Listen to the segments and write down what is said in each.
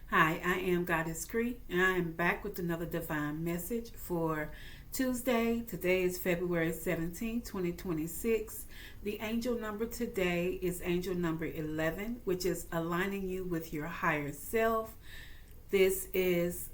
Hi, I am Goddess Cree, and I am back with another divine message for Tuesday. Today is February 17, 2026. The angel number today is angel number 11, which is aligning you with your higher self. This is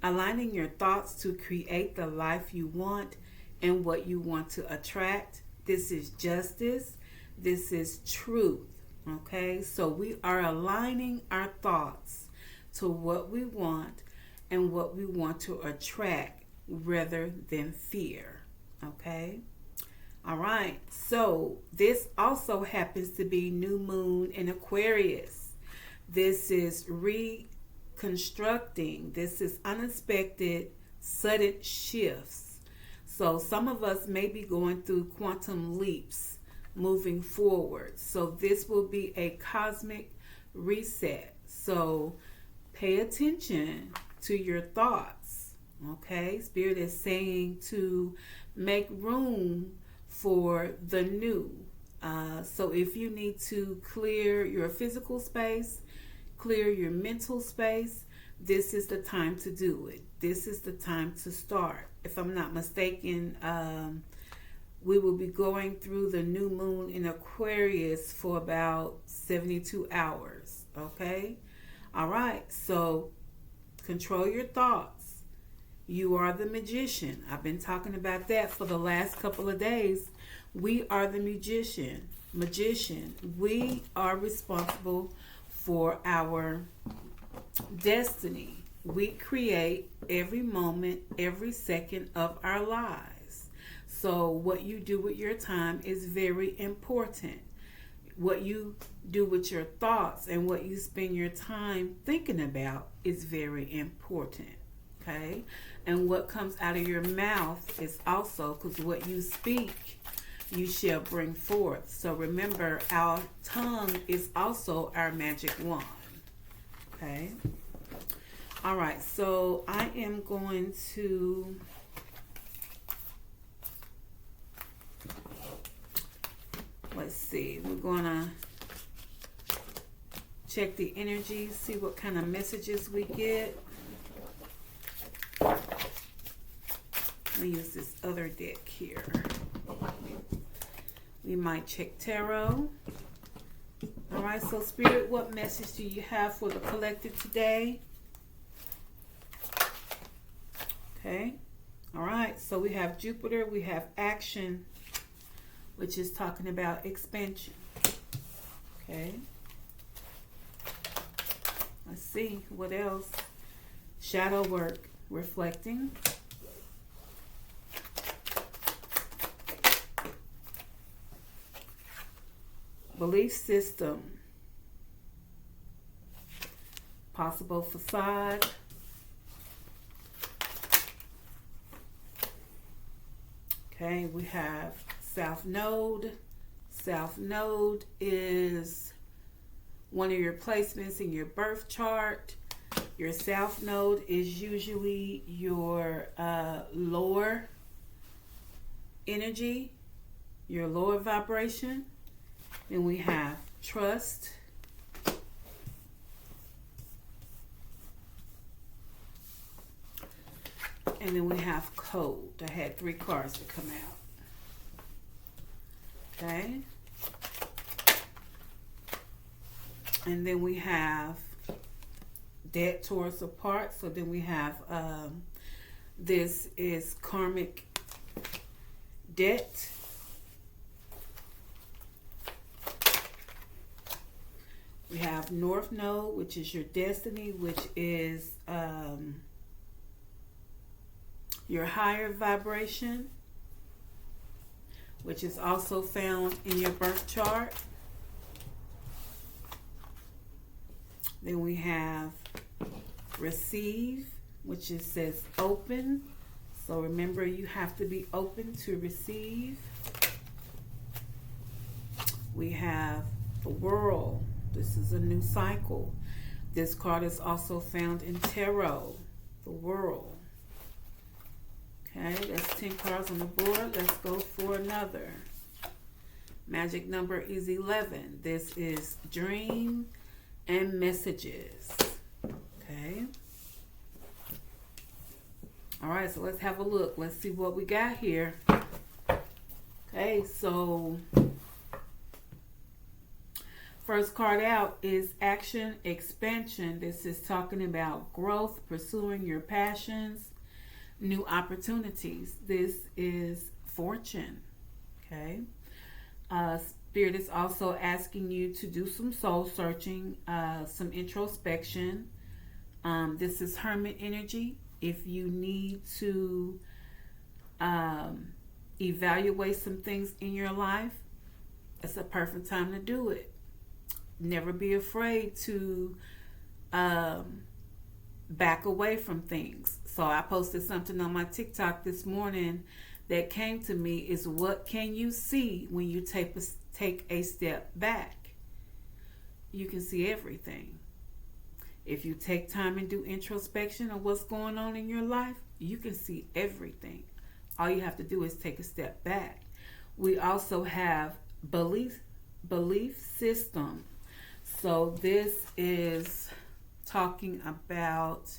aligning your thoughts to create the life you want and what you want to attract. This is justice. This is truth. Okay, so we are aligning our thoughts to what we want and what we want to attract rather than fear. Okay, all right, so this also happens to be new moon in Aquarius. This is reconstructing, this is unexpected, sudden shifts. So some of us may be going through quantum leaps moving forward. So this will be a cosmic reset. So pay attention to your thoughts. Okay, Spirit is saying to make room for the new. So if you need to clear your physical space, clear your mental space, this is the time to do it. This is the time to start. If I'm not mistaken, we will be going through the new moon in Aquarius for about 72 hours. Okay? All right. So control your thoughts. You are the magician. I've been talking about that for the last couple of days. We are the magician. We are responsible for our destiny. We create every moment, every second of our lives. So what you do with your time is very important. What you do with your thoughts and what you spend your time thinking about is very important. Okay? And what comes out of your mouth is also, because what you speak, you shall bring forth. So remember, our tongue is also our magic wand. Okay? All right, so I am going to let's see, we're gonna check the energy, see what kind of messages we get. Let me use this other deck here. We might check tarot. All right, so Spirit, what message do you have for the collective today? Okay. All right, so we have Jupiter, we have action, which is talking about expansion. Okay. Let's see what else. Shadow work, reflecting. Belief system. Possible facade. Okay, we have South Node. South Node is one of your placements in your birth chart. Your South Node is usually your lower energy, your lower vibration. Then we have trust. And then we have code. I had 3 cards to come out. Okay. And then we have debt towards apart. So then we have this is karmic debt. We have North Node, which is your destiny, which is your higher vibration, which is also found in your birth chart. Then we have receive, which is says open. So remember, you have to be open to receive. We have the world. This is a new cycle. This card is also found in tarot, the world. Okay, that's 10 cards on the board. Let's go for another. Magic number is 11. This is dream and messages. Okay. All right, so let's have a look. Let's see what we got here. Okay, so first card out is Action Expansion. This is talking about growth, pursuing your passions, new opportunities. This is Fortune. Okay. Spirit is also asking you to do some soul searching, some introspection. This is Hermit energy. If you need to evaluate some things in your life, it's a perfect time to do it. Never be afraid to back away from things. So I posted something on my TikTok this morning that came to me is, what can you see when you take a step back? You can see everything. If you take time and do introspection of what's going on in your life, you can see everything. All you have to do is take a step back. We also have belief system. So this is talking about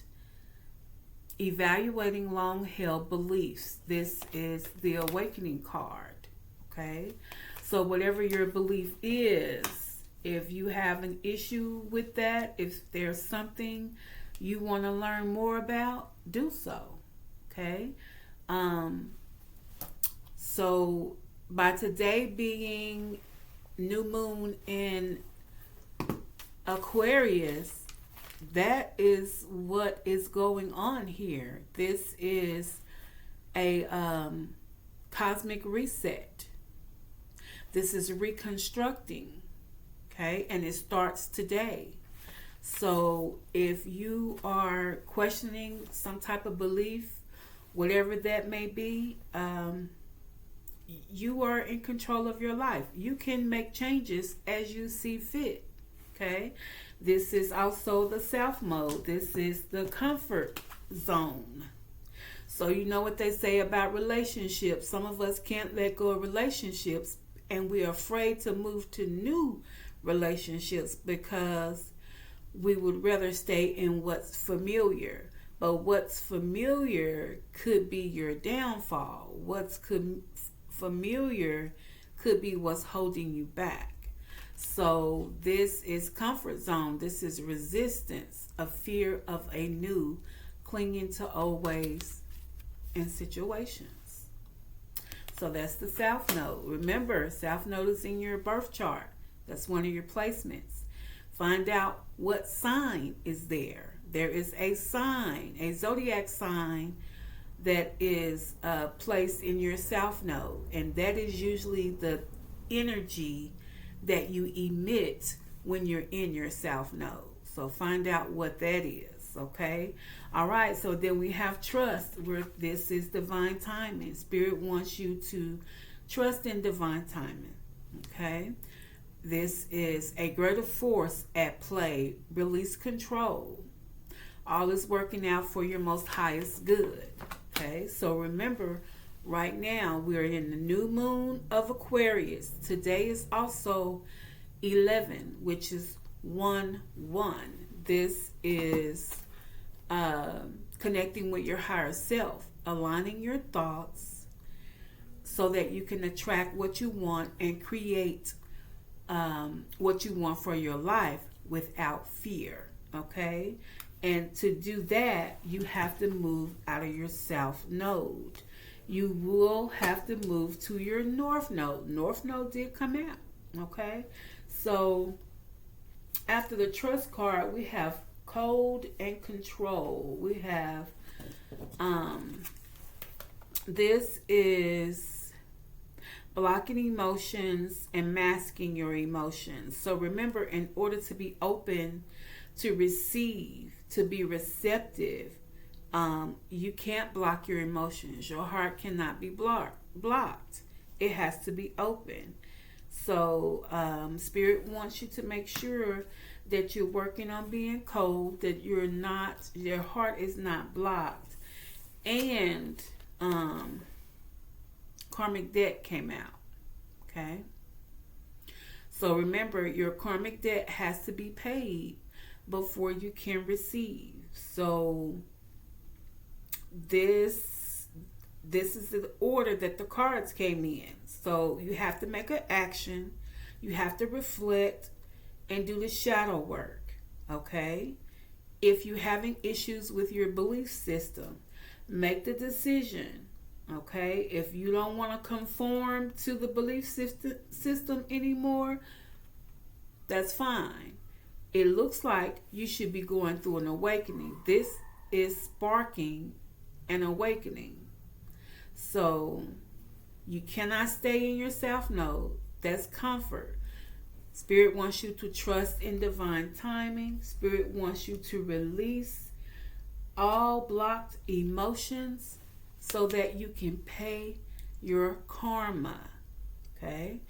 evaluating long-held beliefs. This is the awakening card. Okay? So whatever your belief is, if you have an issue with that, if there's something you want to learn more about, do so. Okay? So by today being new moon in Aquarius, that is what is going on here. This is a cosmic reset. This is reconstructing. Okay, and it starts today. So if you are questioning some type of belief, whatever that may be, you are in control of your life. You can make changes as you see fit. Okay, this is also the South mode. This is the comfort zone. So you know what they say about relationships. Some of us can't let go of relationships, and we're afraid to move to new relationships because we would rather stay in what's familiar. But what's familiar could be your downfall. What's familiar could be what's holding you back. So this is comfort zone. This is resistance, a fear of a new, clinging to old ways and situations. So that's the South Node. Remember, South Node is in your birth chart. That's one of your placements. Find out what sign is there. There is a sign, a zodiac sign that is placed in your South Node. And that is usually the energy that you emit when you're in your South Node. So find out what that is, okay? All right, so then we have trust, where this is divine timing. Spirit wants you to trust in divine timing, okay? This is a greater force at play. Release control. All is working out for your most highest good. Okay, so remember, right now we're in the new moon of Aquarius. Today is also 11, which is 1-1. This is connecting with your higher self, aligning your thoughts so that you can attract what you want and create what you want for your life without fear. Okay, and to do that, you have to move out of your South Node. You will have to move to your North Node. North Node did come out. Okay, so after the Trust card, we have Code and Control. We have this is blocking emotions and masking your emotions. So remember, in order to be open to receive, to be receptive, you can't block your emotions. Your heart cannot be blocked. It has to be open. So Spirit wants you to make sure that you're working on being cold, that your heart is not blocked. And Karmic debt came out. Okay, so remember, your karmic debt has to be paid before you can receive. So this is the order that the cards came in. So you have to make an action, you have to reflect and do the shadow work. Okay? If you're having issues with your belief system, make the decision. Okay? If you don't want to conform to the belief system anymore, that's fine. It looks like you should be going through an awakening. This is sparking an awakening. So you cannot stay in your self node. That's comfort. Spirit wants you to trust in divine timing. Spirit wants you to release all blocked emotions so that you can pay your karma. Okay?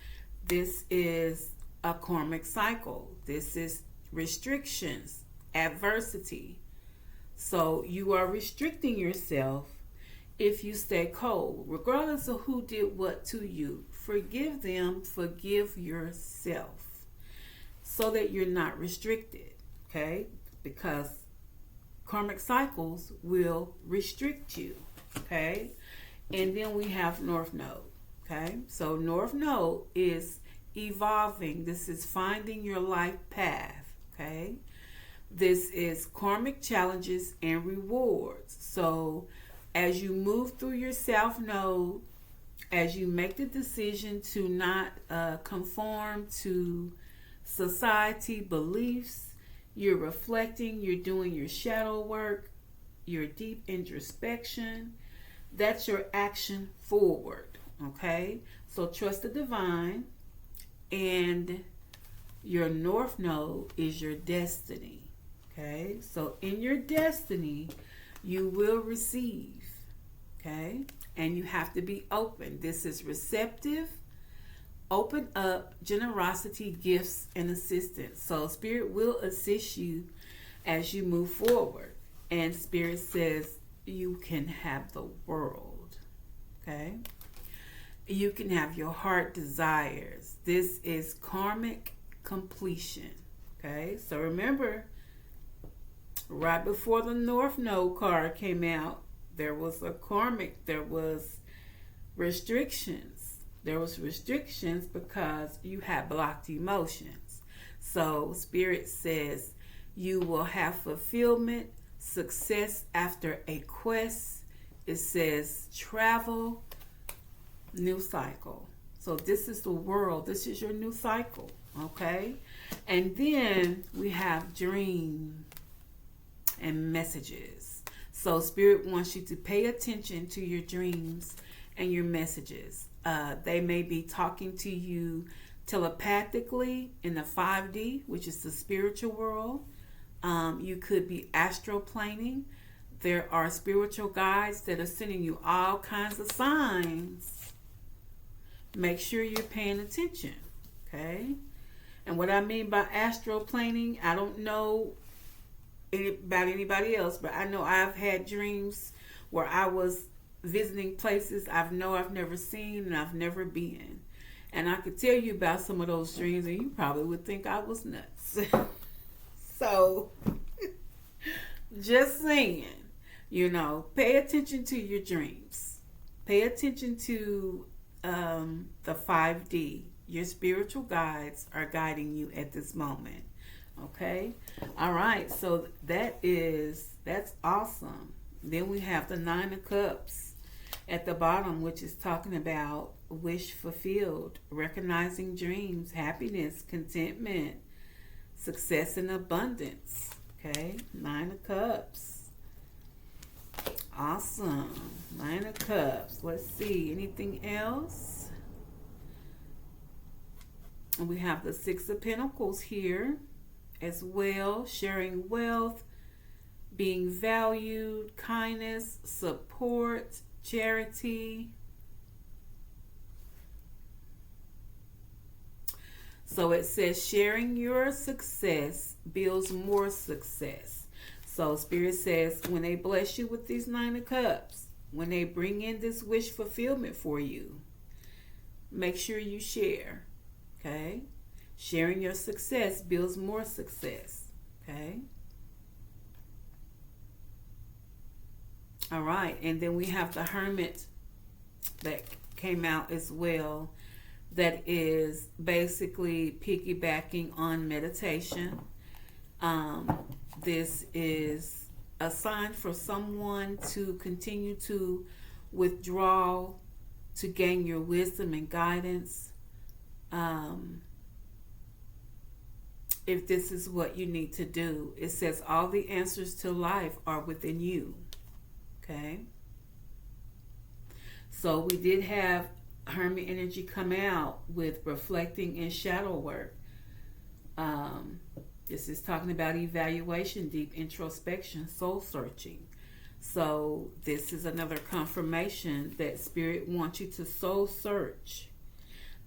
This is a karmic cycle. This is restrictions, adversity. So you are restricting yourself if you stay cold, regardless of who did what to you. Forgive them, forgive yourself, so that you're not restricted, okay? Because karmic cycles will restrict you, okay? And then we have North Node, okay? So North Node is evolving. This is finding your life path, okay? This is karmic challenges and rewards. So as you move through your South Node, as you make the decision to not conform to society beliefs, you're reflecting, you're doing your shadow work, your deep introspection. That's your action forward, okay? So trust the divine, and your North Node is your destiny, okay? So in your destiny, you will receive, okay? And you have to be open. This is receptive, open up, generosity, gifts, and assistance. So Spirit will assist you as you move forward. And Spirit says you can have the world, okay? You can have your heart desires. This is karmic completion, okay? So remember, right before the North Node card came out, there was a karmic, there was restrictions. There was restrictions because you had blocked emotions. So Spirit says you will have fulfillment, success after a quest. It says travel, new cycle. So this is the world. This is your new cycle, okay? And then we have dream and messages. So Spirit wants you to pay attention to your dreams and your messages. They may be talking to you telepathically in the 5D, which is the spiritual world. You could be astroplaning. There are spiritual guides that are sending you all kinds of signs. Make sure you're paying attention, okay? And what I mean by astroplaning, I don't know about anybody else, but I know I've had dreams where I was visiting places I've never seen and I've never been. And I could tell you about some of those dreams and you probably would think I was nuts. So, just saying, pay attention to your dreams. Pay attention to the 5D. Your spiritual guides are guiding you at this moment. Okay? All right. So that's awesome. Then we have the 9 of Cups at the bottom, which is talking about wish fulfilled, recognizing dreams, happiness, contentment, success, and abundance. Okay? 9 of Cups. Awesome. 9 of Cups. Let's see. Anything else? And we have the 6 of Pentacles here as well. Sharing wealth, being valued, kindness, support, charity. So it says sharing your success builds more success. So Spirit says when they bless you with these 9 of Cups, when they bring in this wish fulfillment for you, make sure you share. Okay? Sharing your success builds more success. Okay. All right. And then we have the Hermit that came out as well. That is basically piggybacking on meditation. This is a sign for someone to continue to withdraw to gain your wisdom and guidance. If this is what you need to do, it says all the answers to life are within you. Okay. So we did have Hermit energy come out with reflecting and shadow work. This is talking about evaluation, deep introspection, soul searching. So this is another confirmation that Spirit wants you to soul search.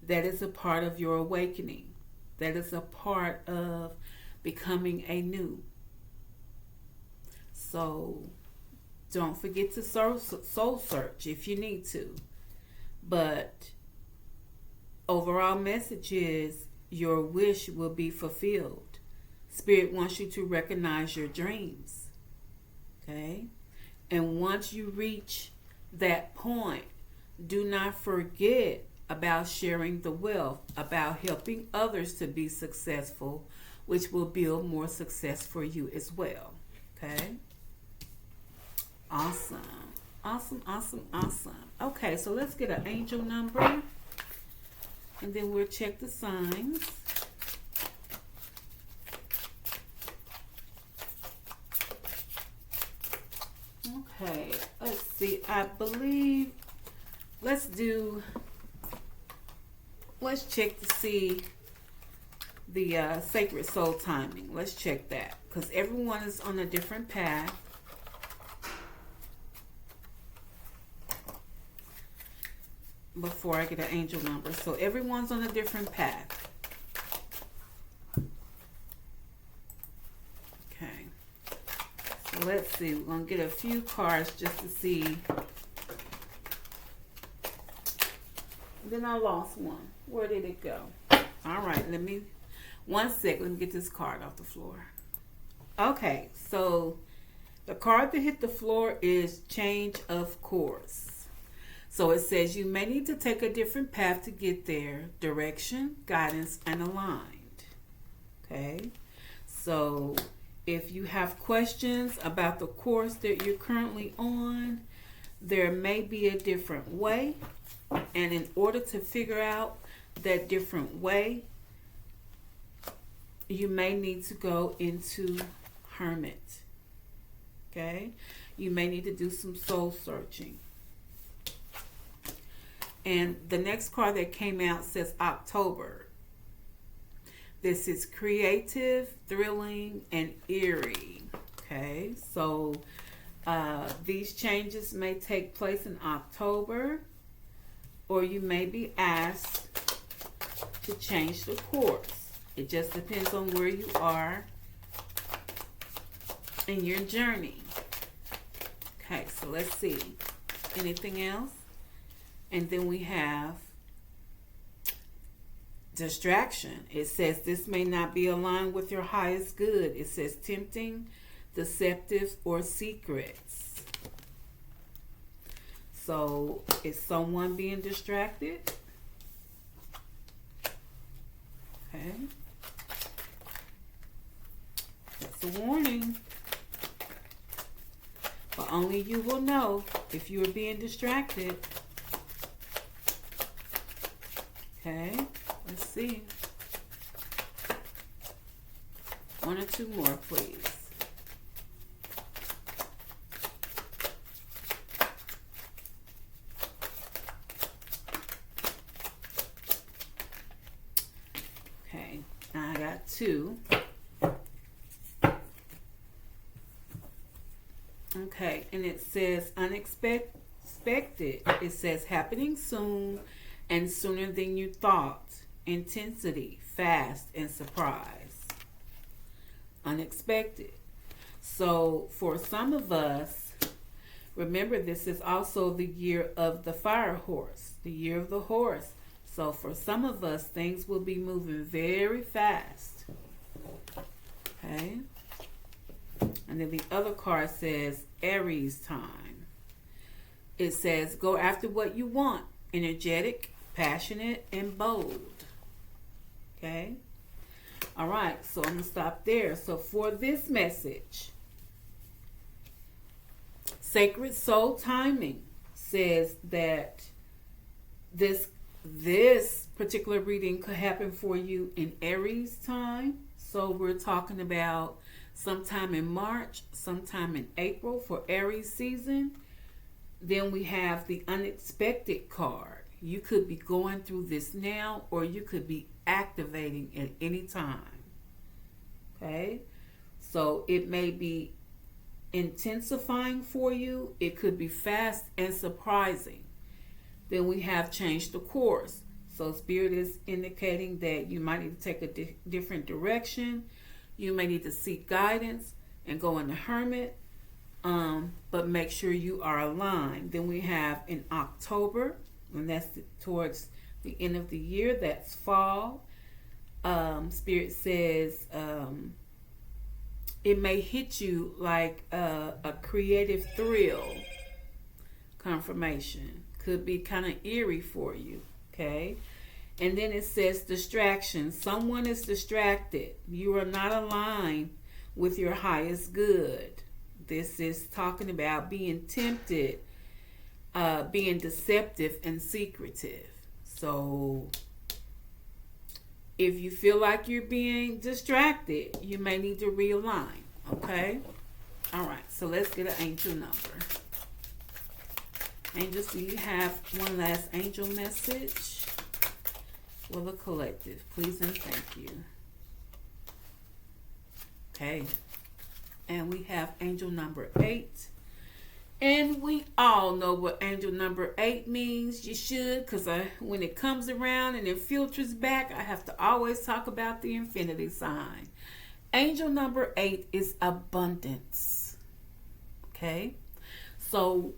That is a part of your awakening. That is a part of becoming anew. So don't forget to soul search if you need to. But overall message is your wish will be fulfilled. Spirit wants you to recognize your dreams. Okay? And once you reach that point, do not forget about sharing the wealth, about helping others to be successful, which will build more success for you as well. Okay? Awesome. Awesome, awesome, awesome. Okay, so let's get an angel number. And then we'll check the signs. Okay, let's see. I believe, let's check to see the sacred soul timing. Let's check that because everyone is on a different path. Before I get an angel number. So everyone's on a different path. Okay. So let's see. We're going to get a few cards just to see. Then I lost one. Where did it go? All right. One sec. Let me get this card off the floor. Okay. So the card that hit the floor is change of course. So it says you may need to take a different path to get there. Direction, guidance, and aligned. Okay. So if you have questions about the course that you're currently on, there may be a different way. And in order to figure out that different way, you may need to go into Hermit. Okay. You may need to do some soul searching. And the next card that came out says October. This is creative, thrilling, and eerie. Okay, so these changes may take place in October, or you may be asked to change the course. It just depends on where you are in your journey. Okay, so let's see. Anything else? And then we have distraction. It says this may not be aligned with your highest good. It says tempting, deceptive, or secrets. So is someone being distracted? Okay. That's a warning. But only you will know if you are being distracted. Okay, let's see. One or two more, please. Okay, I got two. Okay, and it says unexpected. It says happening soon and sooner than you thought. Intensity, fast, and surprise. Unexpected. So for some of us, remember this is also the year of the fire horse, the year of the horse. So for some of us, things will be moving very fast. Okay. And then the other card says Aries time. It says go after what you want. Energetic, passionate, and bold. Okay? All right, so I'm going to stop there. So for this message, Sacred Soul Timing says that this particular reading could happen for you in Aries time. So we're talking about sometime in March, sometime in April for Aries season. Then we have the unexpected card. You could be going through this now, or you could be activating at any time. Okay? So it may be intensifying for you. It could be fast and surprising. Then we have change the course. So Spirit is indicating that you might need to take a different direction. You may need to seek guidance and go in the hermit. But make sure you are aligned. Then we have in October, and that's towards the end of the year, that's fall. Spirit says it may hit you like a creative thrill confirmation. Could be kind of eerie for you, okay? And then it says distraction. Someone is distracted. You are not aligned with your highest good. This is talking about being tempted, being deceptive and secretive. So if you feel like you're being distracted, you may need to realign, okay? All right, so let's get an angel number. Angels, do you have one last angel message for the collective? Please and thank you. Okay. And we have angel number 8. And we all know what angel number 8 means. You should, because when it comes around and it filters back, I have to always talk about the infinity sign. Angel number 8 is abundance. Okay? So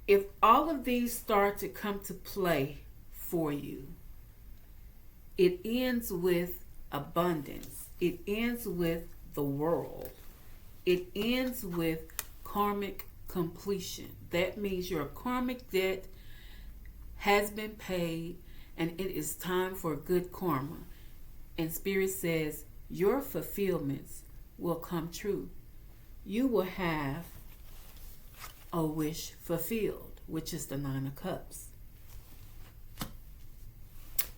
if all of these start to come to play for you, it ends with abundance. It ends with the world. It ends with karmic completion. That means your karmic debt has been paid and it is time for good karma. And Spirit says your fulfillments will come true. You will have a wish fulfilled, which is the 9 of Cups.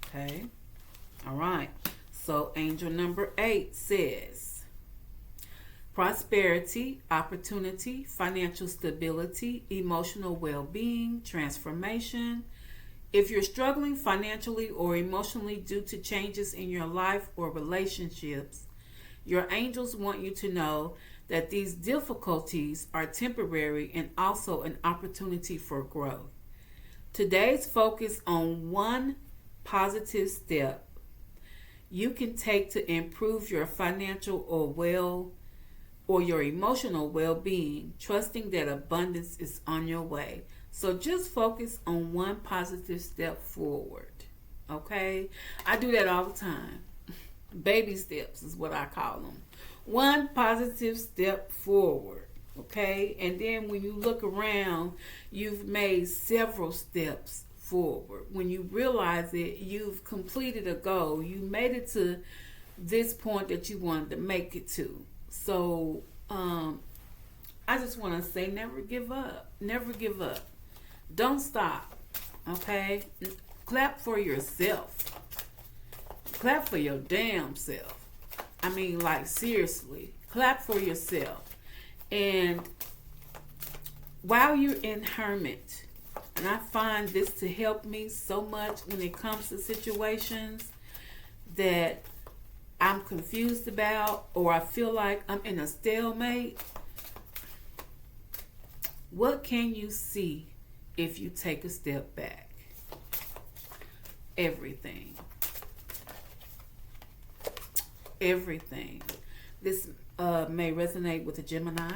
Okay. All right. So angel number 8 says prosperity, opportunity, financial stability, emotional well-being, transformation. If you're struggling financially or emotionally due to changes in your life or relationships, your angels want you to know that these difficulties are temporary and also an opportunity for growth. Today's focus on one positive step you can take to improve your financial or your emotional well-being, trusting that abundance is on your way. So just focus on one positive step forward. Okay? I do that all the time. Baby steps is what I call them. One positive step forward. Okay? And then when you look around, you've made several steps forward. When you realize it, you've completed a goal. You made it to this point that you wanted to make it to. So I just want to say never give up. Never give up. Don't stop. Okay? Clap for yourself. Clap for your damn self. I mean, like, seriously. Clap for yourself. And while you're in hermit, and I find this to help me so much when it comes to situations that I'm confused about, or I feel like I'm in a stalemate. What can you see if you take a step back? Everything. Everything. This may resonate with a Gemini,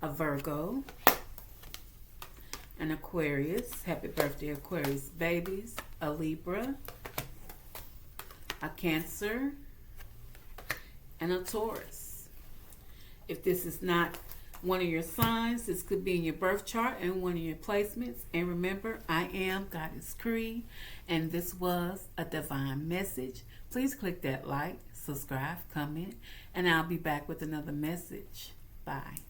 a Virgo, an Aquarius. Happy birthday, Aquarius babies. A Libra, a Cancer, and a Taurus. If this is not one of your signs, this could be in your birth chart and one of your placements. And remember, I am Goddess Cree, and this was a divine message. Please click that like, subscribe, comment, and I'll be back with another message. Bye.